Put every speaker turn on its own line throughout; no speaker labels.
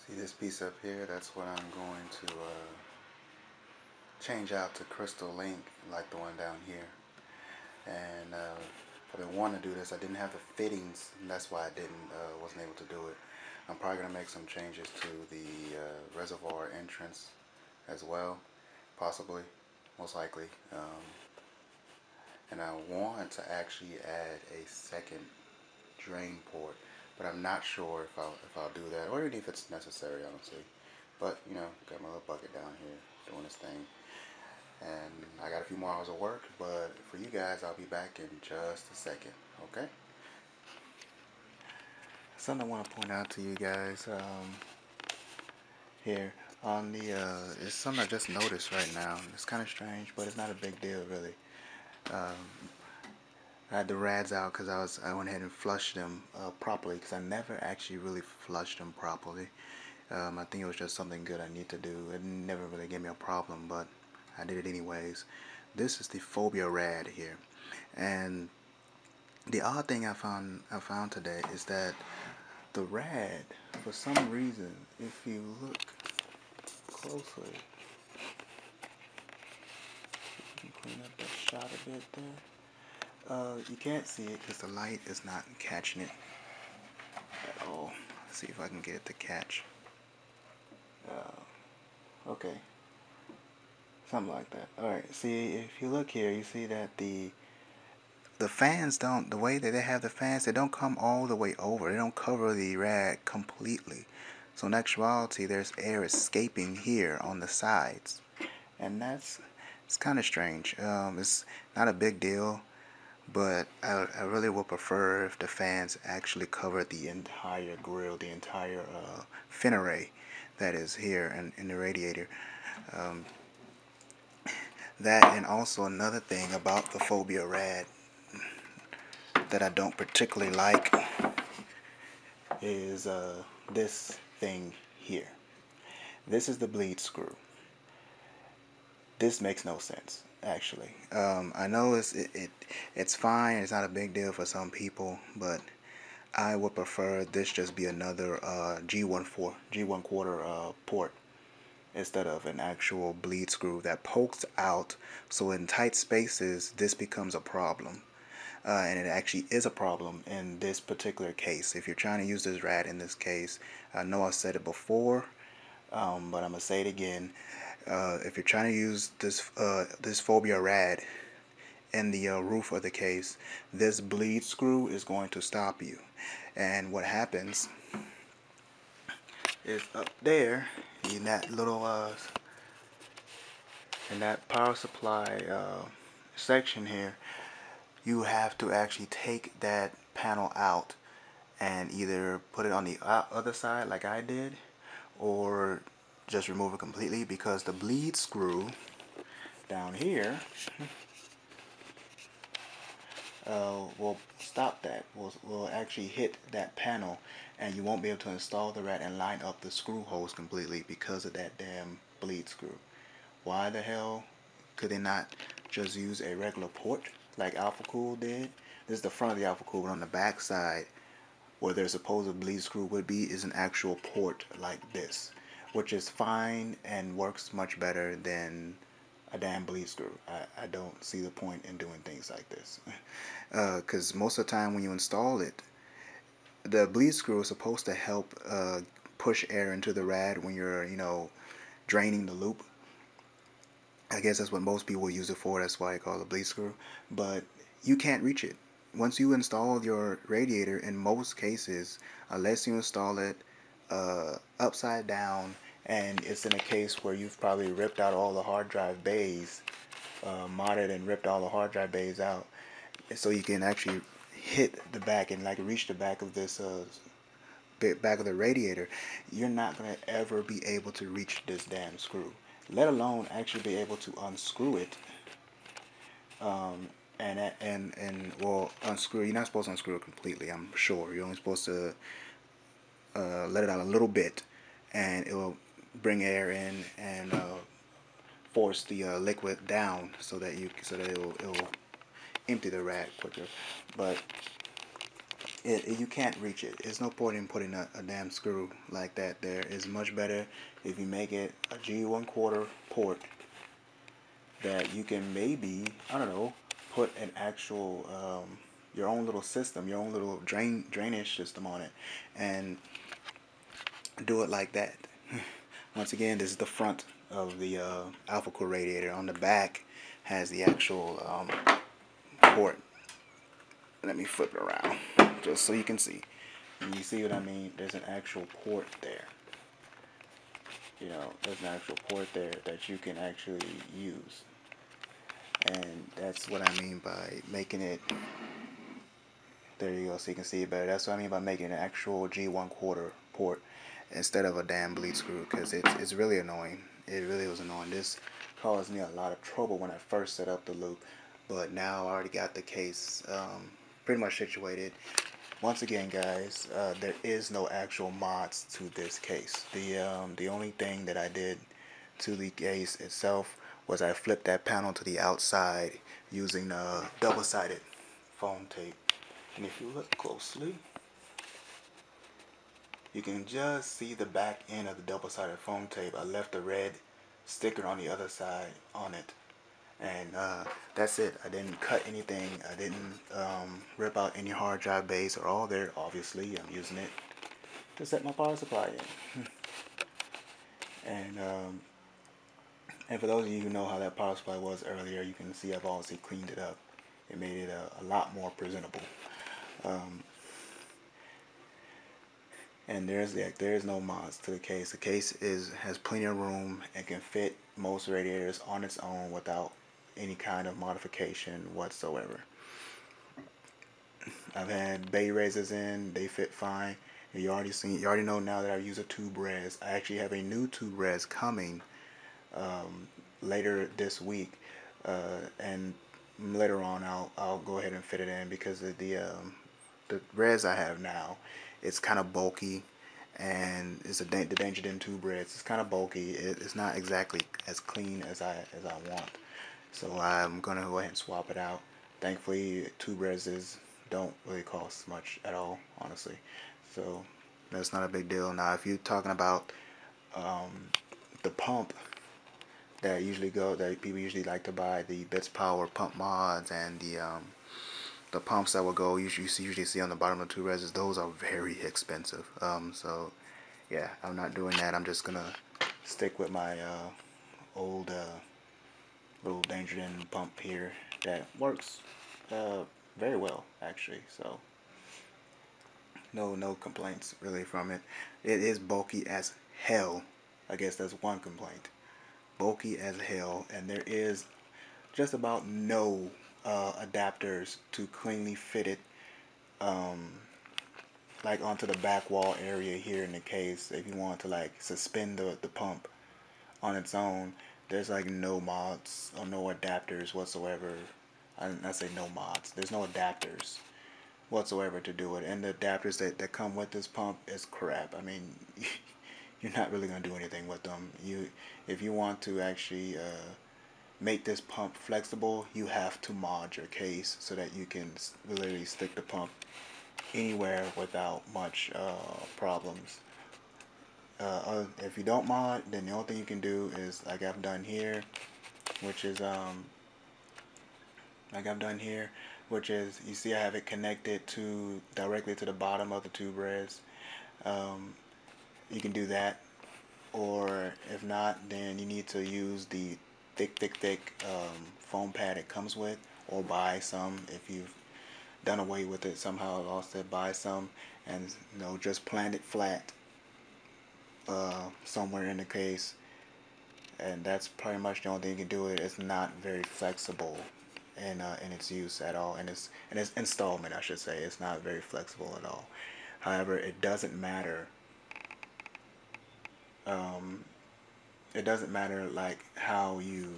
See this piece up here? That's what I'm going to change out to crystal link, like the one down here. And I've been wanting to do this. I didn't have the fittings, and that's why I wasn't able to do it. I'm probably gonna make some changes to the reservoir entrance as well, possibly, most likely. And I want to actually add a second drain port, but I'm not sure if I'll do that, or even if it's necessary, honestly. But you know, got my little bucket down here doing this thing, and I got a few more hours of work. But for you guys, I'll be back in just a second. Okay. Something I want to point out to you guys here on the it's something I just noticed right now. It's kind of strange, but it's not a big deal really. I had the Rads out because I went ahead and flushed them properly, because I never actually really flushed them properly. I think it was just something good I need to do. It never really gave me a problem, but I did it anyways. This is the Phobya Rad here, and the odd thing I found today is that the Rad, for some reason, if you look closely, you can clean up that shot a bit there. You can't see it because the light is not catching it at all. Let's see if I can get it to catch. Okay, something like that. Alright, see, if you look here, you see that the fans don't, the way that they have the fans, they don't come all the way over. They don't cover the rad completely. So in actuality, there's air escaping here on the sides. And it's kind of strange. It's not a big deal, but I really would prefer if the fans actually cover the entire grill, the entire fin array that is here in the radiator. That, and also another thing about the Phobya Rad that I don't particularly like is this thing here. This is the bleed screw. This makes no sense, actually. I know it's fine. It's not a big deal for some people, but I would prefer this just be another G1 quarter port instead of an actual bleed screw that pokes out. So in tight spaces, this becomes a problem. And it actually is a problem in this particular case. If you're trying to use this rad in this case, I know I said it before, but I'm gonna say it again. If you're trying to use this Phobya rad in the roof of the case, this bleed screw is going to stop you. And what happens is up there in that little in that power supply section here, you have to actually take that panel out and either put it on the other side like I did, or just remove it completely, because the bleed screw down here will stop that, will actually hit that panel, and you won't be able to install the rad and line up the screw holes completely because of that damn bleed screw. Why the hell could they not just use a regular port like Alphacool did? This is the front of the Alphacool, but on the back side, where their supposed bleed screw would be, is an actual port like this, which is fine and works much better than a damn bleed screw. I don't see the point in doing things like this, because most of the time when you install it, the bleed screw is supposed to help push air into the rad when you're, you know, draining the loop. I guess that's what most people use it for. That's why I call it a bleed screw. But you can't reach it. Once you install your radiator, in most cases, unless you install it upside down, and it's in a case where you've probably ripped out all the hard drive bays, modded and ripped all the hard drive bays out, so you can actually hit the back and like reach the back of this back of the radiator, you're not going to ever be able to reach this damn screw, let alone actually be able to unscrew it. And well, unscrew. You're not supposed to unscrew it completely, I'm sure. You're only supposed to let it out a little bit, and it will bring air in and force the liquid down so that it will empty the rad quicker. But you can't reach it. There's no point in putting a damn screw like that there. It's much better if you make it a G1/4 port that you can maybe, I don't know, put an actual your own little system, your own little drainage system on it, and do it like that. Once again, this is the front of the Alphacool radiator. On the back has the actual port. Let me flip it around just so you can see. And you see what I mean? There's an actual port there. You know, there's an actual port there that you can actually use. And that's what I mean by making it. There you go, so you can see it better. That's what I mean by making an actual G1/4 port instead of a damn bleed screw, because it's really annoying. It really was annoying. This caused me a lot of trouble when I first set up the loop, but now I already got the case pretty much situated. Once again, guys, there is no actual mods to this case. The only thing that I did to the case itself was I flipped that panel to the outside using double-sided foam tape. And if you look closely, you can just see the back end of the double-sided foam tape. I left the red sticker on the other side on it. And that's it. I didn't cut anything. I didn't rip out any hard drive base or all there. Obviously, I'm using it to set my power supply in. And for those of you who know how that power supply was earlier, you can see I've obviously cleaned it up. It made it a lot more presentable. And there's no mods to the case. The case has plenty of room and can fit most radiators on its own without any kind of modification whatsoever. I've had bay razors in, they fit fine. And you already know now that I use a tube res. I actually have a new tube res coming later this week, and later on I'll go ahead and fit it in, because of the res I have now, it's kind of bulky, and it's the Danger Den tube res. It's kind of bulky. It's not exactly as clean as I want, so I'm gonna go ahead and swap it out. Thankfully, tube reses don't really cost much at all, honestly, so that's not a big deal. Now, if you're talking about the pump that people usually like to buy, the Bitspower pump mods and the pumps that will go, you usually see on the bottom of the two reses, those are very expensive. So yeah, I'm not doing that. I'm just gonna stick with my old little Danger Den pump here that works very well, actually. So no complaints really from it. It is bulky as hell. I guess that's one complaint. Bulky as hell, and there is just about no adapters to cleanly fit it like onto the back wall area here in the case. If you want to like suspend the pump on its own, there's like no mods or no adapters whatsoever. I say no mods, there's no adapters whatsoever to do it, and the adapters that come with this pump is crap. I mean, you're not really gonna do anything with them. If you want to actually make this pump flexible, you have to mod your case so that you can literally stick the pump anywhere without much problems. If you don't mod, then the only thing you can do is like I've done here, which is you see I have it connected directly to the bottom of the tube res. You can do that, or if not, then you need to use the thick foam pad it comes with, or buy some if you've done away with it somehow, lost it, buy some, and just plant it flat somewhere in the case, and that's pretty much the only thing you can do with it. It's not very flexible in its use at all, and its installment, I should say. It's not very flexible at all. However, it doesn't matter. It doesn't matter like how you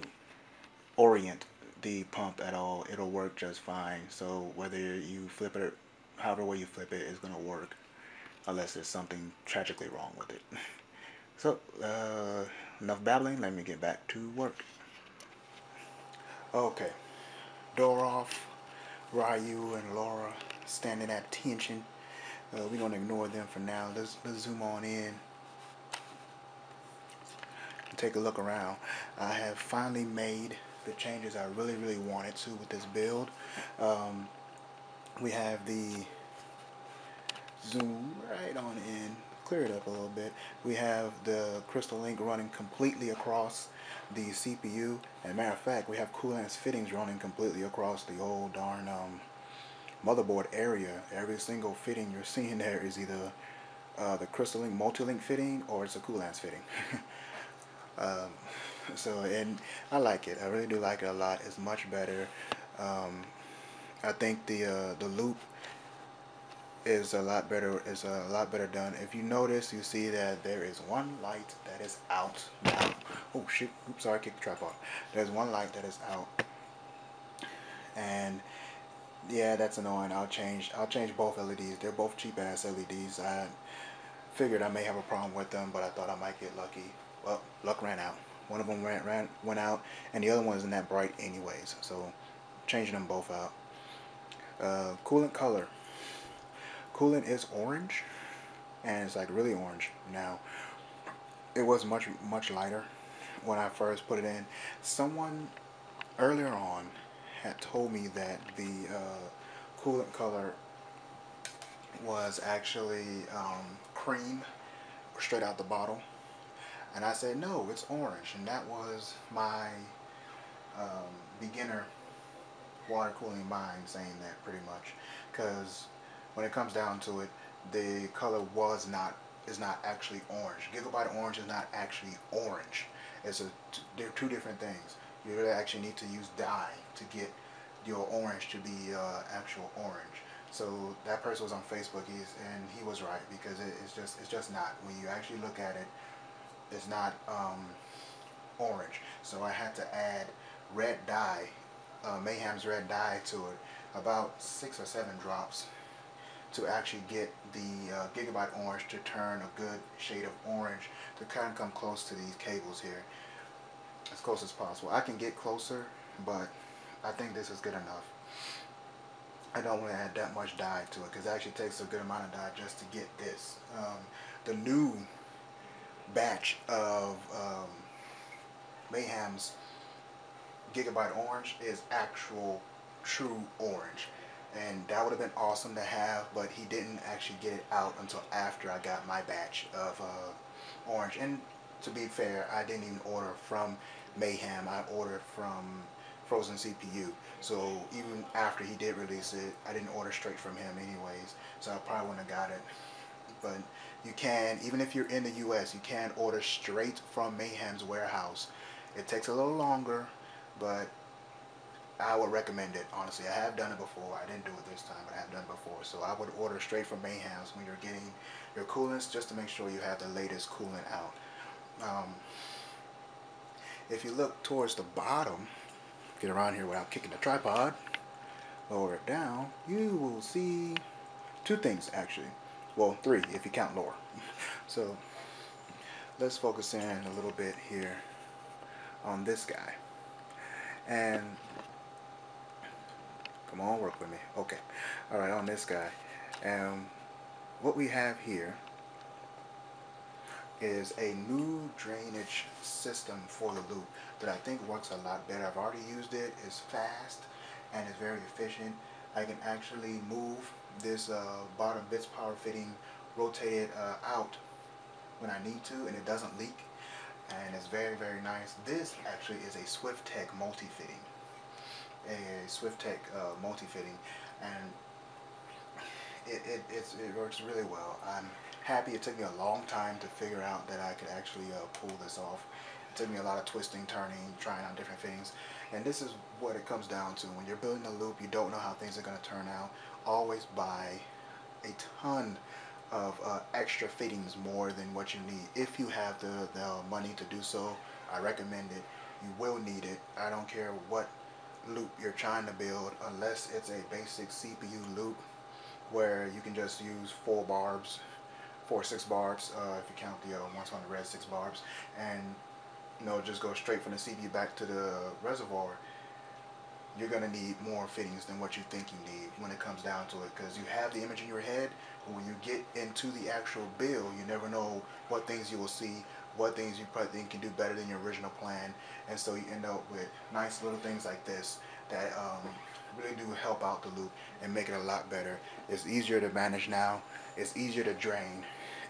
orient the pump at all. It'll work just fine. So whether you flip it, however way you flip it, is gonna work, unless there's something tragically wrong with it. So enough babbling. Let me get back to work. Okay, door off. Ryu and Laura standing at attention. We're gonna ignore them for now. Let's zoom on in and take a look around. I have finally made the changes I really wanted to with this build. We have the zoom right on in, clear it up a little bit. We have the crystal link running completely across the CPU, and matter of fact, we have Coolant's fittings running completely across the whole darn motherboard area. Every single fitting you're seeing there is either the crystal link multi-link fitting or it's a Coolant's fitting. And I like it. I really do like it a lot. It's much better. I think the loop is a lot better. Is a lot better done. If you notice, you see that there is one light that is out now. Oh shit! Oops, sorry, I kicked the tripod. There's one light that is out, and yeah, that's annoying. I'll change both LEDs. They're both cheap ass LEDs. I figured I may have a problem with them, but I thought I might get lucky. Well, luck ran out. One of them went out, and the other one isn't that bright anyways. So changing them both out. Coolant color. Coolant is orange, and it's like really orange now. It was much lighter when I first put it in. Someone earlier on had told me that the coolant color was actually cream straight out the bottle, and I said no, it's orange, and that was my beginner water cooling mind saying that pretty much, because when it comes down to it, the color is not actually orange. Gigabyte orange is not actually orange. They're two different things. You really actually need to use dye to get your orange to be actual orange. So that person was on Facebook, and he was right, because it's just not. When you actually look at it, it's not orange. So I had to add red dye, Mayhem's red dye to it, about 6 or 7 drops, to actually get the Gigabyte orange to turn a good shade of orange, to kind of come close to these cables here, as close as possible. I can get closer, but I think this is good enough. I don't want to add that much dye to it, because it actually takes a good amount of dye just to get this. The new batch of Mayhem's Gigabyte orange is actual true orange, and that would have been awesome to have, but he didn't actually get it out until after I got my batch of orange. And to be fair, I didn't even order from Mayhem. I ordered from Frozen CPU, so even after he did release it, I didn't order straight from him anyways, so I probably wouldn't have got it. But you can, even if you're in the US, you can order straight from Mayhem's warehouse. It takes a little longer, but I would recommend it, honestly. I have done it before. I didn't do it this time, but I have done it before. So I would order straight from Mayhem's when you're getting your coolants, just to make sure you have the latest coolant out. If you look towards the bottom, get around here without kicking the tripod, lower it down, you will see 2 things actually. Well, 3 if you count Laura. So let's focus in a little bit here on this guy. And come on, work with me. Okay. Alright, on this guy. And what we have here is a new drainage system for the loop that I think works a lot better. I've already used it. It's fast and it's very efficient. I can actually move this bottom Bitspower fitting, rotate it out when I need to, and it doesn't leak, and it's very nice. This actually is a SwiftTech multi-fitting, and it works really well. I'm happy. It took me a long time to figure out that I could actually pull this off. It took me a lot of twisting, turning, trying out different things, and this is what it comes down to. When you're building a loop, you don't know how things are going to turn out. Always buy a ton of extra fittings, more than what you need. If you have the money to do so, I recommend it. You will need it. I don't care what loop you're trying to build, unless it's a basic CPU loop where you can just use 4 barbs, 4 or 6 barbs, if you count the ones on the red 6 barbs, and just go straight from the CPU back to the reservoir. you're going to need more fittings than what you think you need when it comes down to it, because you have the image in your head, but when you get into the actual build, you never know what things you will see, what things you probably think can do better than your original plan, and so you end up with nice little things like this that really do help out the loop and make it a lot better. It's easier to manage now, it's easier to drain,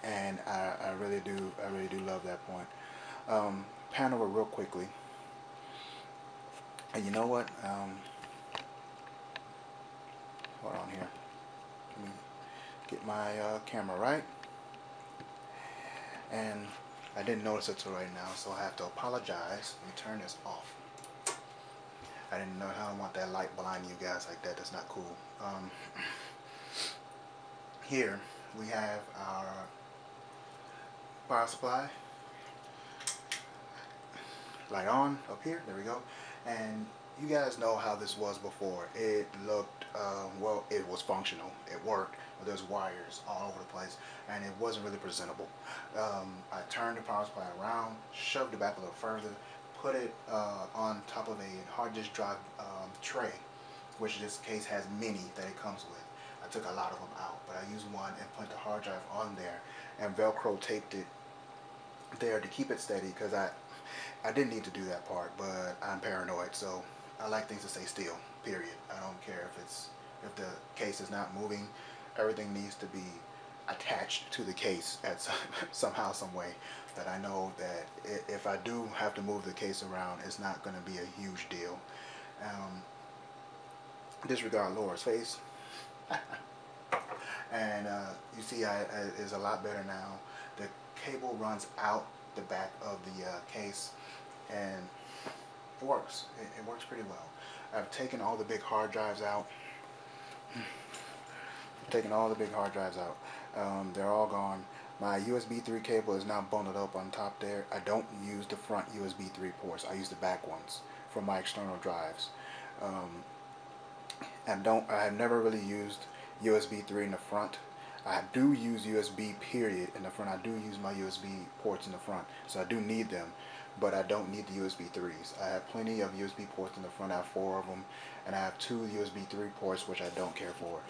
and I really do love that point. Pan over real quickly, and you know what? Hold on here. Let me get my camera right. And I didn't notice it till right now, so I have to apologize. Let me turn this off. I didn't know how I want that light blinding you guys like that. That's not cool. Here we have our power supply. Light on up here. There we go. And you guys know how this was before. It looked, well, it was functional. It worked, but there's wires all over the place, and it wasn't really presentable. I turned the power supply around, shoved it back a little further, put it on top of a hard disk drive tray, which in this case has many that it comes with. I took a lot of them out, but I used one and put the hard drive on there and Velcro taped it there to keep it steady, because I didn't need to do that part, but I'm paranoid, so I like things to stay still, period. I don't care if the case is not moving. Everything needs to be attached to the case at somehow, some way, that I know that if I do have to move the case around, it's not going to be a huge deal. Disregard Laura's face. And you see it's a lot better now. The cable runs out the back of the case, and it works. It works pretty well. I've taken all the big hard drives out. They're all gone. My USB 3 cable is now bundled up on top there. I don't use the front USB 3 ports. I use the back ones for my external drives. I have never really used USB 3 in the front. I do use USB period in the front. I do use my USB ports in the front, so I do need them, but I don't need the USB 3s. I have plenty of USB ports in the front. I have 4 of them, and I have 2 USB 3 ports, which I don't care for.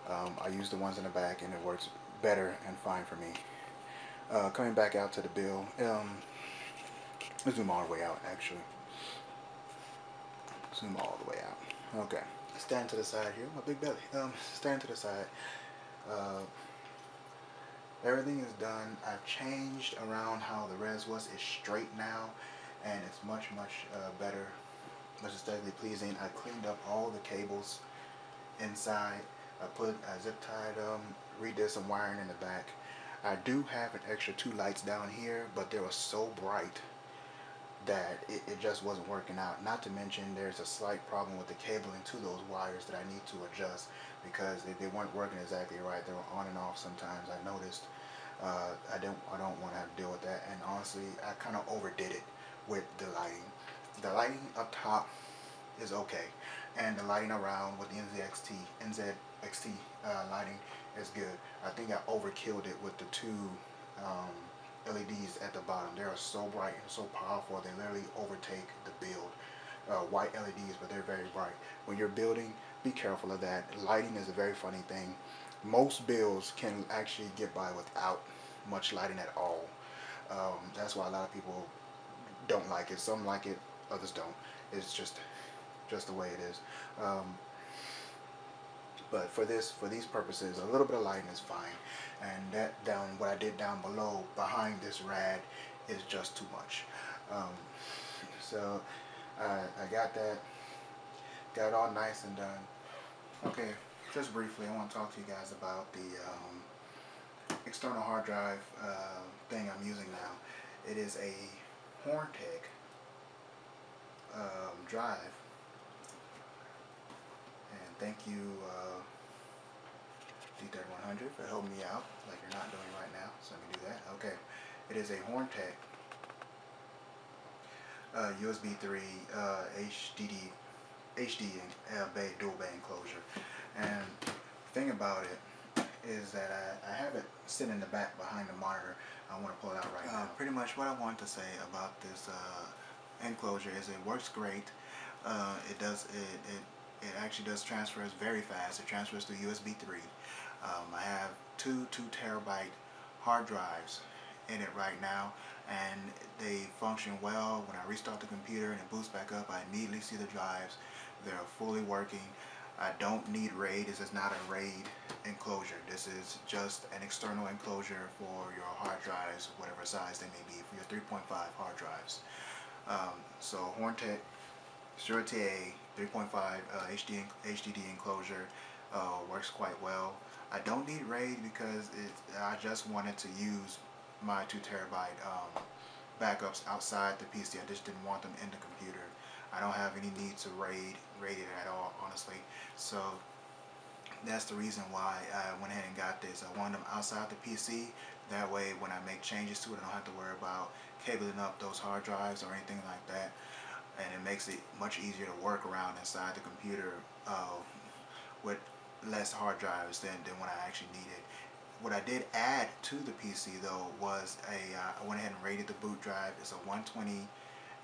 I use the ones in the back, and it works better and fine for me. Coming back out to the build, let's zoom all the way out, actually. Zoom all the way out. Okay. Stand to the side here, my big belly. Stand to the side. Everything is done. I've changed around how the res was. It's straight now, and it's much better, much aesthetically pleasing. I cleaned up all the cables inside. I zip tied them, redid some wiring in the back. I do have an extra 2 lights down here, but they were so bright that it just wasn't working out. Not to mention there's a slight problem with the cabling to those wires that I need to adjust, because they weren't working exactly right. They were on and off sometimes, I noticed. I don't want to have to deal with that, and honestly I kind of overdid it with the lighting. The lighting up top is okay, and the lighting around with the NZXT lighting is good. I think I overkilled it with the 2 LEDs at the bottom. They are so bright and so powerful, they literally overtake the build. White LEDs, but they're very bright. When you're building, be careful of that. Lighting is a very funny thing. Most builds can actually get by without much lighting at all. That's why a lot of people don't like it. Some like it, others don't. It's just the way it is. But for these purposes, a little bit of lighting is fine. And what I did down below behind this rad is just too much. So I got it all nice and done. Okay, just briefly, I want to talk to you guys about the external hard drive thing I'm using now. It is a Vortex drive. And thank you, D3100, for helping me out like you're not doing right now. So let me do that. Okay, it is a Vortex USB 3 HD dual bay enclosure. And the thing about it is that I have it sitting in the back behind the monitor. I want to pull it out right now. Pretty much what I want to say about this enclosure is it works great. It actually does transfers very fast. It transfers to USB 3. I have two 2 terabyte hard drives in it right now, and they function well. When I restart the computer and it boots back up, I immediately see the drives. They're fully working. I don't need RAID. This is not a RAID enclosure. This is just an external enclosure for your hard drives, whatever size they may be, for your 3.5 hard drives. So Horntech Surety A 3.5 HDD enclosure works quite well. I don't need RAID because I just wanted to use my 2 terabyte backups outside the PC. I just didn't want them in the computer. I don't have any need to RAID it at all, honestly. So that's the reason why I went ahead and got this. I want them outside the PC. That way when I make changes to it, I don't have to worry about cabling up those hard drives or anything like that. And it makes it much easier to work around inside the computer with less hard drives than when I actually needed. What I did add to the PC though was I went ahead and rated the boot drive. It's a 120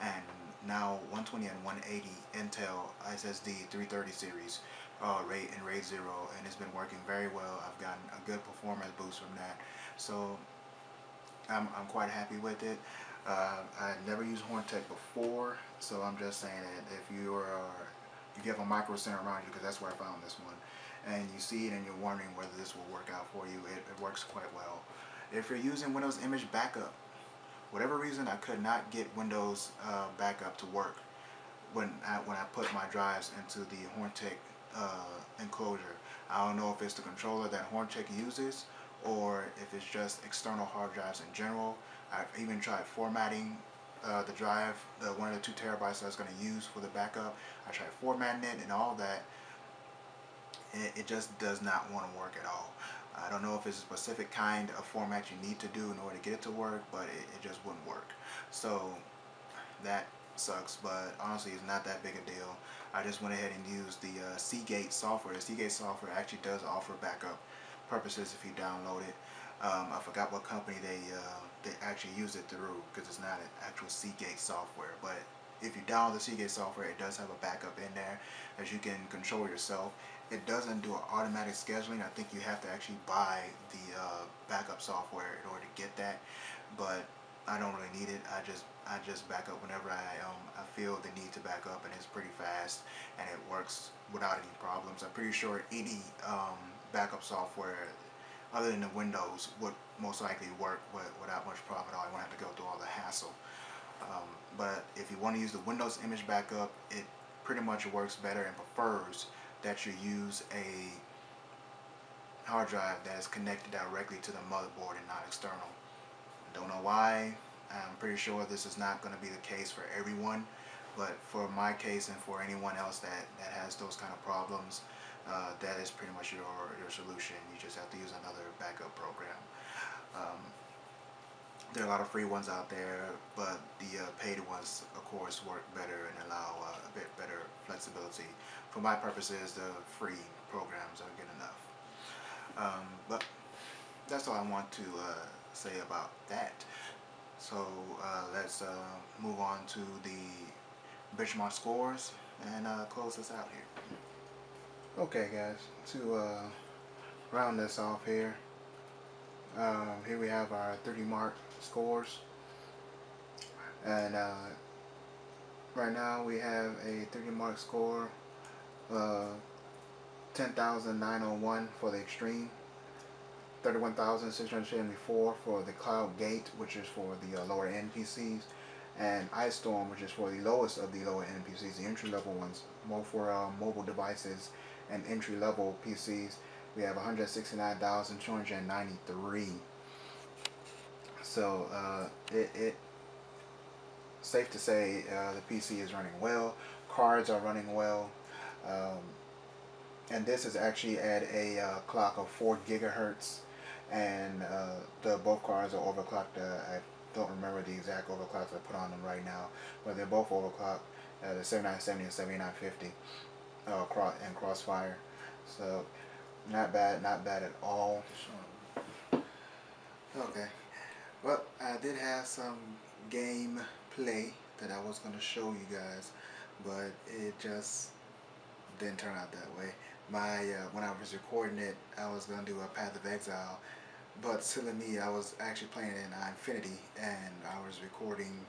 and now 120 and 180 Intel SSD 330 series RAID and RAID 0, and it's been working very well. I've gotten a good performance boost from that, so I'm quite happy with it. I never used Horntech before, so I'm just saying that if you have a micro center around you, because that's where I found this one, and you see it and you're wondering whether this will work out for you, it works quite well. If you're using Windows Image Backup, whatever reason I could not get Windows Backup to work when I put my drives into the Horntech enclosure. I don't know if it's the controller that Horntech uses or if it's just external hard drives in general. I've even tried formatting the drive, one of the 2 terabytes I was going to use for the backup. I tried formatting it and all that. It just does not want to work at all. I don't know if it's a specific kind of format you need to do in order to get it to work, but it just wouldn't work. So that sucks, but honestly it's not that big a deal. I just went ahead and used the Seagate software. The Seagate software actually does offer backup purposes if you download it. I forgot what company they actually use it through, because it's not an actual Seagate software, but if you download the Seagate software, it does have a backup in there that you can control yourself. It doesn't do an automatic scheduling. I think you have to actually buy the backup software in order to get that, but I don't really need it. I just back up whenever I feel the need to back up, and it's pretty fast and it works without any problems. I'm pretty sure any backup software other than the Windows would most likely work without much problem at all. You won't have to go through all the hassle. But if you want to use the Windows Image Backup, it pretty much works better and prefers that you use a hard drive that is connected directly to the motherboard and not external. Don't know why. I'm pretty sure this is not going to be the case for everyone, but for my case and for anyone else that has those kind of problems, that is pretty much your solution. You just have to use another backup program. There are a lot of free ones out there, but the paid ones, of course, work better and allow a bit better flexibility. For my purposes, the free programs are good enough. But that's all I want to say about that. So let's move on to the benchmark scores and close this out here. Okay, guys, to round this off here, here we have our 30 mark scores, and right now we have a 30 mark score, 10,901 for the extreme, 31,674 for the Cloud Gate, which is for the lower end PCs, and Ice Storm, which is for the lowest of the lower end PCs, the entry level ones, more for mobile devices and entry level PCs. We have 169,293. So it safe to say the PC is running well. Cards are running well, and this is actually at a clock of 4 gigahertz, and both cards are overclocked. I don't remember the exact overclocks I put on them right now, but they're both overclocked. The 7970 and 7950 and Crossfire. So not bad at all. Okay, well, I did have some game play that I was going to show you guys. but it just didn't turn out that way. My when I was recording it, I was gonna do a Path of Exile, but silly me, I was actually playing it in Infinity, and I was recording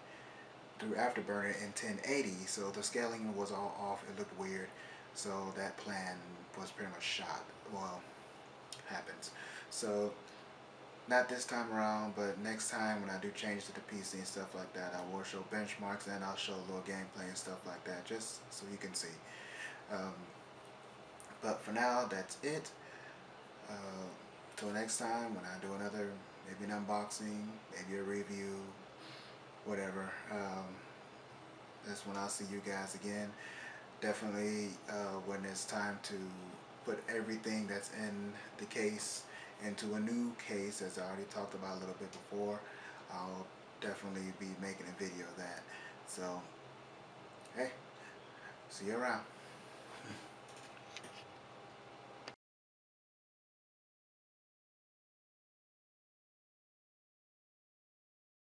through Afterburner in 1080, so the scaling was all off. It looked weird, so that plan was pretty much shot. Well, happens. So not this time around, but next time when I do change to the PC and stuff like that, I will show benchmarks and I'll show a little gameplay and stuff like that, just so you can see. Um, but for now, that's it. Till next time, when I do another, maybe an unboxing, maybe a review, whatever. That's when I'll see you guys again. Definitely when it's time to put everything that's in the case into a new case, as I already talked about a little bit before. I'll definitely be making a video of that. So, hey, see you around.